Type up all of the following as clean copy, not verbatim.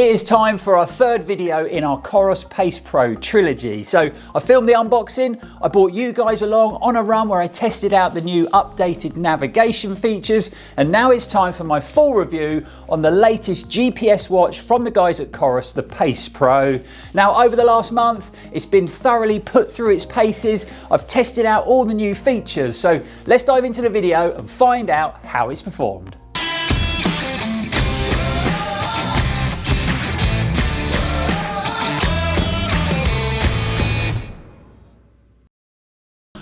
It is time for our third video in our COROS Pace Pro trilogy. So I filmed the unboxing, I brought you guys along on a run where I tested out the new updated navigation features, and now it's time for my full review on the latest GPS watch from the guys at COROS, the Pace Pro. Now over the last month, it's been thoroughly put through its paces. I've tested out all the new features, so let's dive into the video and find out how it's performed.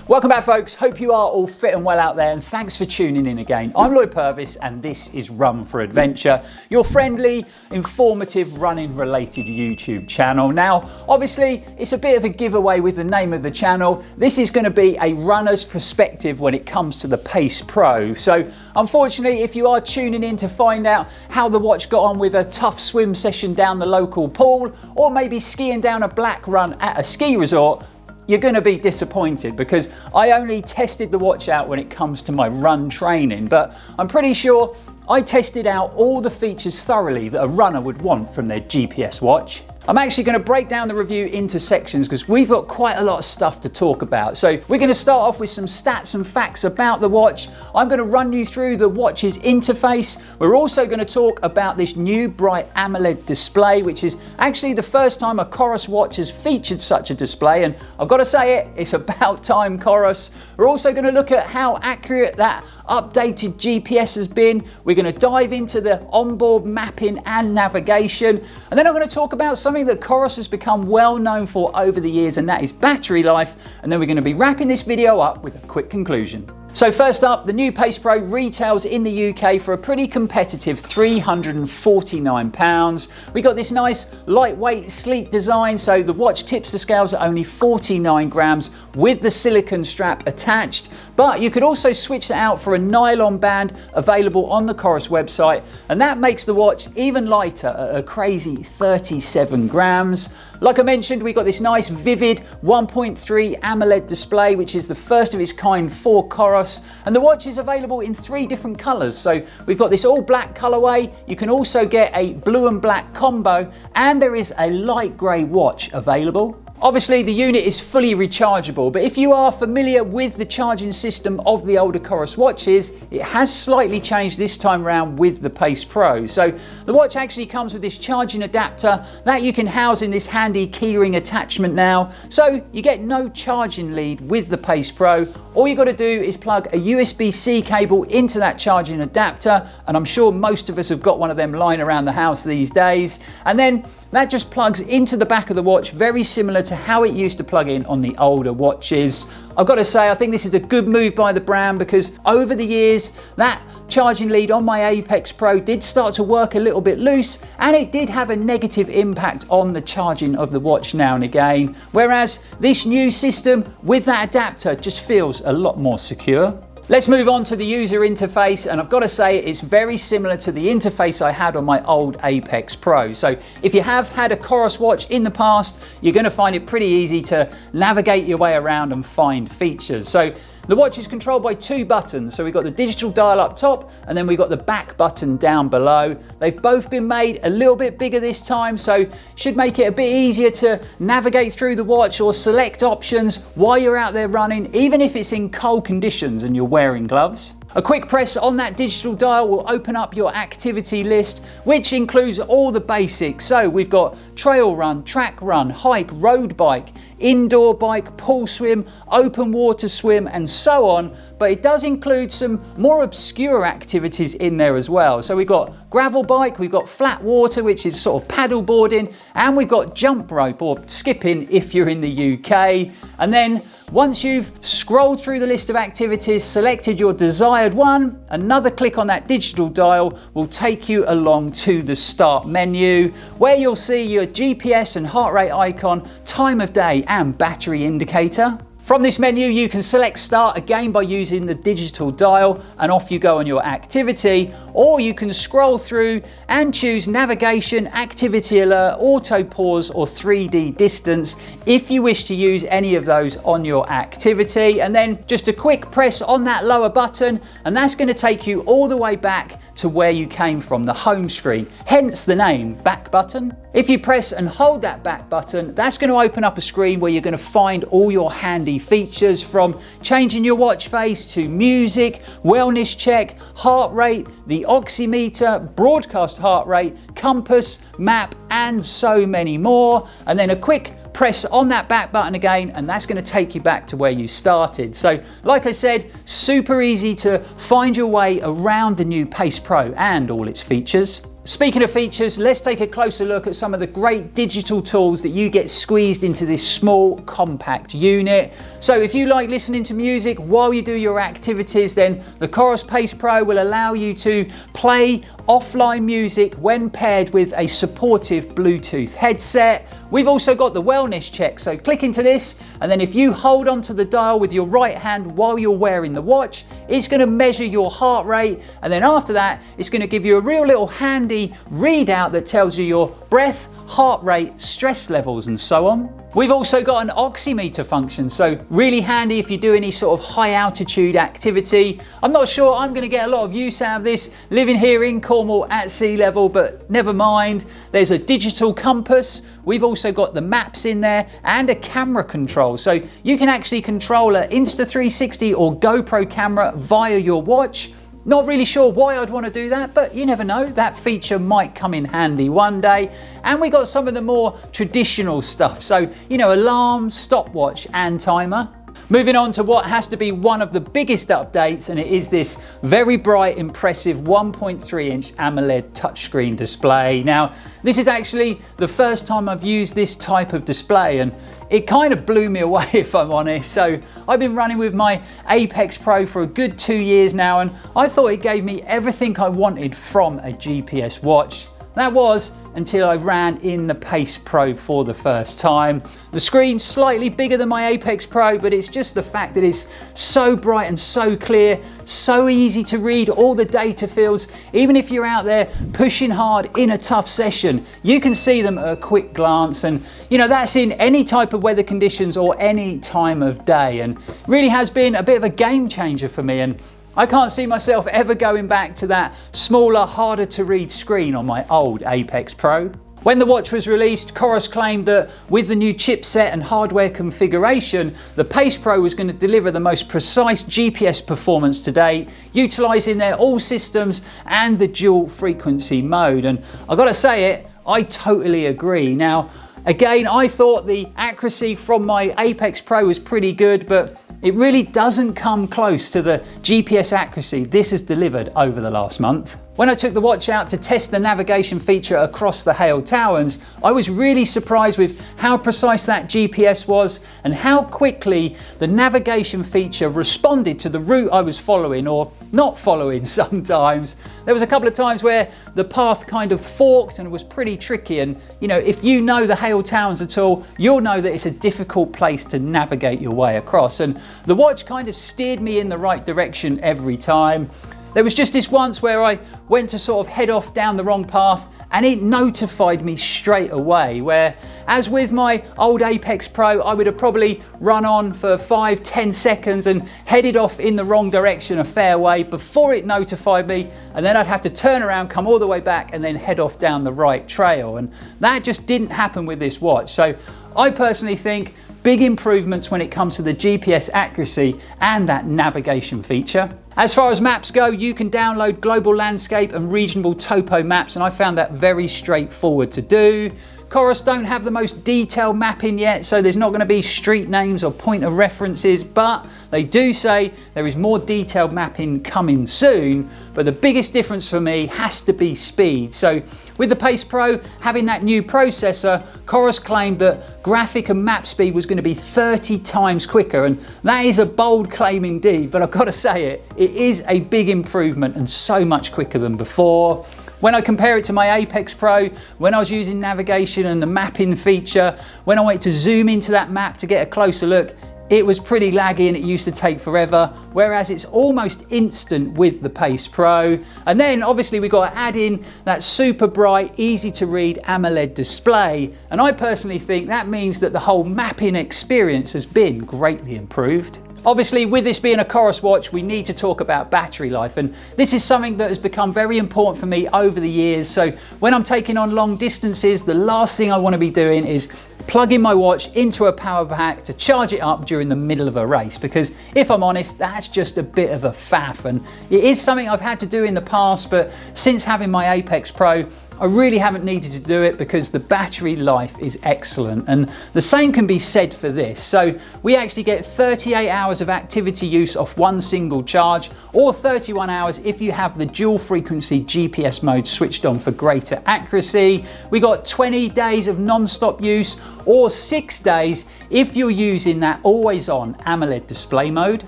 Welcome back folks, hope you are all fit and well out there, and thanks for tuning in again. I'm Lloyd Purvis and this is Run4Adventure, your friendly, informative running related YouTube channel. Now obviously it's a bit of a giveaway with the name of the channel. This is going to be a runner's perspective when it comes to the Pace Pro. So unfortunately, if you are tuning in to find out how the watch got on with a tough swim session down the local pool, or maybe skiing down a black run at a ski resort, you're going to be disappointed because I only tested the watch out when it comes to my run training, but I'm pretty sure I tested out all the features thoroughly that a runner would want from their GPS watch. I'm actually going to break down the review into sections because we've got quite a lot of stuff to talk about. So we're going to start off with some stats and facts about the watch. I'm going to run you through the watch's interface. We're also going to talk about this new bright Amoled display, which is actually the first time a COROS watch has featured such a display, and I've got to say it's about time, COROS. We're also going to look at how accurate that updated GPS has been. We're going to dive into the onboard mapping and navigation, and then I'm going to talk about something that COROS has become well known for over the years, and that is battery life. And then we're going to be wrapping this video up with a quick conclusion. So first up, the new Pace Pro retails in the UK for a pretty competitive £349. We got this nice lightweight sleek design, so the watch tips the scales at only 49 grams with the silicone strap attached, but you could also switch that out for a nylon band available on the COROS website, and that makes the watch even lighter at a crazy 37 grams. Like I mentioned, we got this nice vivid 1.3 AMOLED display, which is the first of its kind for COROS, and the watch is available in 3 different colours. So we've got this all black colourway, you can also get a blue and black combo, and there is a light grey watch available. Obviously the unit is fully rechargeable, but if you are familiar with the charging system of the older COROS watches, it has slightly changed this time around with the Pace Pro. So the watch actually comes with this charging adapter that you can house in this handy keyring attachment now, so you get no charging lead with the Pace Pro. All you got to do is plug a USB-C cable into that charging adapter, and I'm sure most of us have got one of them lying around the house these days, and then that just plugs into the back of the watch, very similar to how it used to plug in on the older watches. I've got to say, I think this is a good move by the brand, because over the years that charging lead on my Apex Pro did start to work a little bit loose, and it did have a negative impact on the charging of the watch now and again, whereas this new system with that adapter just feels a lot more secure. Let's move on to the user interface, and I've got to say it's very similar to the interface I had on my old Apex Pro. So if you have had a COROS watch in the past, you're going to find it pretty easy to navigate your way around and find features. So the watch is controlled by 2 buttons. So we've got the digital dial up top, and then we've got the back button down below. They've both been made a little bit bigger this time, so should make it a bit easier to navigate through the watch or select options while you're out there running, even if it's in cold conditions and you're wearing gloves. A quick press on that digital dial will open up your activity list, which includes all the basics. So we've got trail run, track run, hike, road bike, indoor bike, pool swim, open water swim, and so on. But it does include some more obscure activities in there as well. So we've got gravel bike, we've got flat water, which is sort of paddle boarding, and we've got jump rope or skipping if you're in the UK. And then once you've scrolled through the list of activities, selected your desired one, another click on that digital dial will take you along to the start menu, where you'll see your GPS and heart rate icon, time of day and battery indicator. From this menu, you can select start again by using the digital dial, and off you go on your activity, or you can scroll through and choose navigation, activity alert, auto pause, or 3D distance if you wish to use any of those on your activity. And then just a quick press on that lower button, and that's going to take you all the way back to where you came from, the home screen, hence the name, back button. If you press and hold that back button, that's going to open up a screen where you're going to find all your handy features, from changing your watch face to music, wellness check, heart rate, the oximeter, broadcast heart rate, compass, map, and so many more. And then a quick press on that back button again, and that's going to take you back to where you started. So like I said, super easy to find your way around the new Pace Pro and all its features. Speaking of features, let's take a closer look at some of the great digital tools that you get squeezed into this small, compact unit. So if you like listening to music while you do your activities, then the COROS Pace Pro will allow you to play offline music when paired with a supportive Bluetooth headset. We've also got the wellness check, so click into this, and then if you hold onto the dial with your right hand while you're wearing the watch, it's going to measure your heart rate, and then after that, it's going to give you a real little handy readout that tells you your breath, heart rate, stress levels, and so on. We've also got an oximeter function, so really handy if you do any sort of high altitude activity. I'm not sure I'm going to get a lot of use out of this living here in Cornwall at sea level, but never mind. There's a digital compass. We've also got the maps in there and a camera control, so you can actually control an Insta360 or GoPro camera via your watch. Not really sure why I'd want to do that, but you never know, that feature might come in handy one day. And we got some of the more traditional stuff, so alarm, stopwatch and timer. Moving on to what has to be one of the biggest updates, and it is this very bright, impressive 1.3-inch Amoled touchscreen display. Now, this is actually the first time I've used this type of display, and it kind of blew me away if I'm honest. So I've been running with my Apex Pro for a good 2 years now, and I thought it gave me everything I wanted from a GPS watch. That was until I ran in the Pace Pro for the first time. The screen's slightly bigger than my Apex Pro, but it's just the fact that it's so bright and so clear, so easy to read all the data fields. Even if you're out there pushing hard in a tough session, you can see them at a quick glance, and that's in any type of weather conditions or any time of day, and really has been a bit of a game changer for me. And I can't see myself ever going back to that smaller, harder to read screen on my old Apex Pro. When the watch was released, Coros claimed that with the new chipset and hardware configuration, the Pace Pro was going to deliver the most precise GPS performance to date, utilising their all systems and the dual frequency mode. And I gotta say it, I totally agree. Now, again, I thought the accuracy from my Apex Pro was pretty good, but it really doesn't come close to the GPS accuracy this has delivered over the last month. When I took the watch out to test the navigation feature across the Hale Towers, I was really surprised with how precise that GPS was and how quickly the navigation feature responded to the route I was following, or not following sometimes. There was a couple of times where the path kind of forked and was pretty tricky, and if you know the Hale Towers at all, you'll know that it's a difficult place to navigate your way across, and the watch kind of steered me in the right direction every time. There was just this once where I went to sort of head off down the wrong path, and it notified me straight away, where as with my old Apex Pro, I would have probably run on for 5-10 seconds and headed off in the wrong direction a fair way before it notified me, and then I'd have to turn around, come all the way back and then head off down the right trail. And that just didn't happen with this watch. So I personally think big improvements when it comes to the GPS accuracy and that navigation feature. As far as maps go, you can download global landscape and regional topo maps, and I found that very straightforward to do. Coros don't have the most detailed mapping yet, so there's not going to be street names or point of references, but they do say there is more detailed mapping coming soon. But the biggest difference for me has to be speed. So with the Pace Pro having that new processor, Coros claimed that graphic and map speed was going to be 30 times quicker, and that is a bold claim indeed, but I've got to say it is a big improvement and so much quicker than before. When I compare it to my Apex Pro, when I was using navigation and the mapping feature, when I went to zoom into that map to get a closer look, it was pretty laggy and it used to take forever, whereas it's almost instant with the Pace Pro. And then obviously we've got to add in that super bright, easy to read AMOLED display. And I personally think that means that the whole mapping experience has been greatly improved. Obviously, with this being a Coros watch, we need to talk about battery life, and this is something that has become very important for me over the years. So when I'm taking on long distances, the last thing I want to be doing is plugging my watch into a power pack to charge it up during the middle of a race, because if I'm honest, that's just a bit of a faff, and it is something I've had to do in the past, but since having my Apex Pro, I really haven't needed to do it because the battery life is excellent, and the same can be said for this. So we actually get 38 hours of activity use off one single charge, or 31 hours if you have the dual frequency GPS mode switched on for greater accuracy. We got 20 days of non-stop use, or 6 days if you're using that always on AMOLED display mode.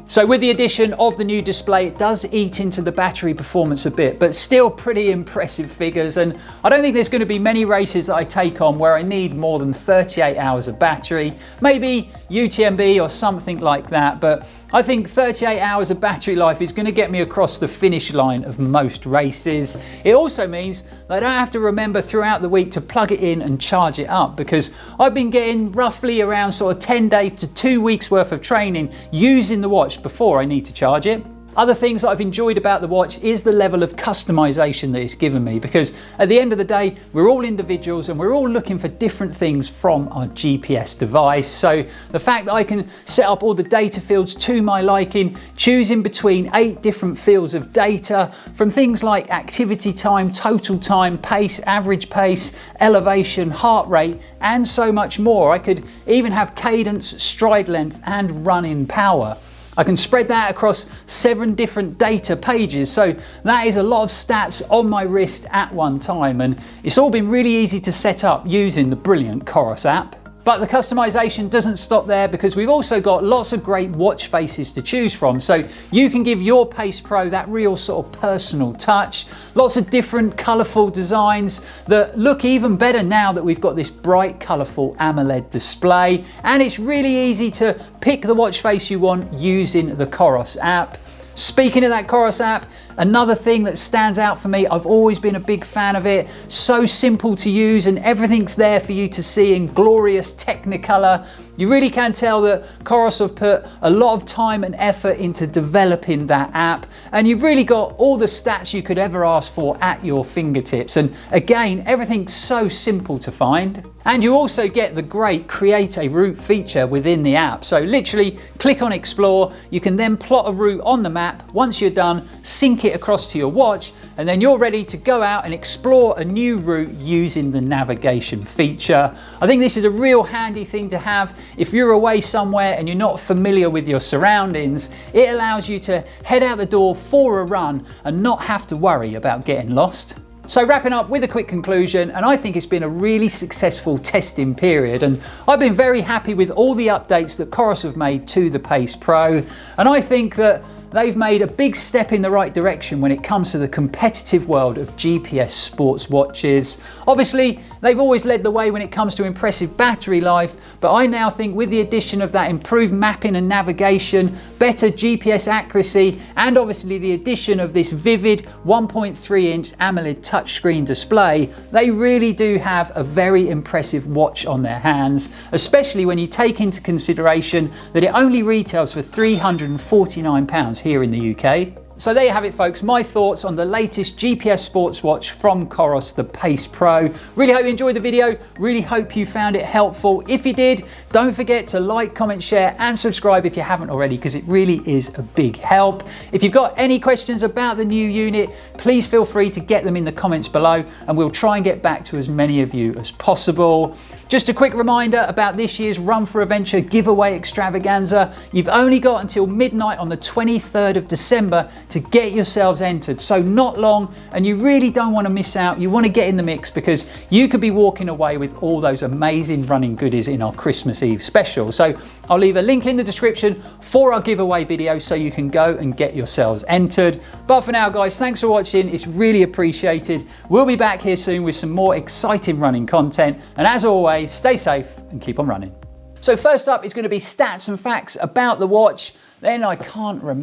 So with the addition of the new display, it does eat into the battery performance a bit, but still pretty impressive figures. And I don't think there's going to be many races that I take on where I need more than 38 hours of battery, maybe UTMB or something like that. But I think 38 hours of battery life is going to get me across the finish line of most races. It also means that I don't have to remember throughout the week to plug it in and charge it up, because I've been getting roughly around sort of 10 days to 2 weeks worth of training using the watch before I need to charge it. Other things that I've enjoyed about the watch is the level of customization that it's given me, because at the end of the day, we're all individuals and we're all looking for different things from our GPS device. So the fact that I can set up all the data fields to my liking, choosing between 8 different fields of data, from things like activity time, total time, pace, average pace, elevation, heart rate, and so much more. I could even have cadence, stride length, and run-in power. I can spread that across 7 different data pages, so that is a lot of stats on my wrist at one time, and it's all been really easy to set up using the brilliant Coros app. But the customization doesn't stop there, because we've also got lots of great watch faces to choose from. So you can give your Pace Pro that real sort of personal touch. Lots of different colourful designs that look even better now that we've got this bright colourful AMOLED display. And it's really easy to pick the watch face you want using the Coros app. Speaking of that Coros app, another thing that stands out for me, I've always been a big fan of it. So simple to use, and everything's there for you to see in glorious Technicolor. You really can tell that Coros have put a lot of time and effort into developing that app, and you've really got all the stats you could ever ask for at your fingertips. And again, everything's so simple to find. And you also get the great create a route feature within the app. So literally click on explore, you can then plot a route on the map. Once you're done, sync it across to your watch, and then you're ready to go out and explore a new route using the navigation feature. I think this is a real handy thing to have if you're away somewhere and you're not familiar with your surroundings. It allows you to head out the door for a run and not have to worry about getting lost. So wrapping up with a quick conclusion, and I think it's been a really successful testing period, and I've been very happy with all the updates that Coros have made to the Pace Pro, and I think that they've made a big step in the right direction when it comes to the competitive world of GPS sports watches. Obviously, they've always led the way when it comes to impressive battery life, but I now think with the addition of that improved mapping and navigation, better GPS accuracy, and obviously the addition of this vivid 1.3-inch AMOLED touchscreen display, they really do have a very impressive watch on their hands, especially when you take into consideration that it only retails for £349 here in the UK. So there you have it, folks, my thoughts on the latest GPS sports watch from Coros, the Pace Pro. Really hope you enjoyed the video, really hope you found it helpful. If you did, don't forget to like, comment, share and subscribe if you haven't already, because it really is a big help. If you've got any questions about the new unit, please feel free to get them in the comments below, and we'll try and get back to as many of you as possible. Just a quick reminder about this year's Run4Adventure giveaway extravaganza. You've only got until midnight on the 23rd of December to get yourselves entered, so not long, and you really don't want to miss out. You want to get in the mix, because you could be walking away with all those amazing running goodies in our Christmas Eve special. So I'll leave a link in the description for our giveaway video so you can go and get yourselves entered. But for now, guys, thanks for watching, it's really appreciated. We'll be back here soon with some more exciting running content, and as always, stay safe and keep on running. So first up is going to be stats and facts about the watch. Then I can't remember.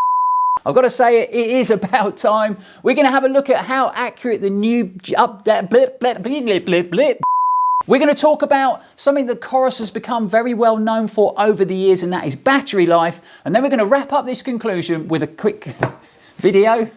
I've got to say it is about time. We're going to have a look at how accurate the new We're going to talk about something that Coros has become very well known for over the years, and that is battery life. And then we're going to wrap up this conclusion with a quick video.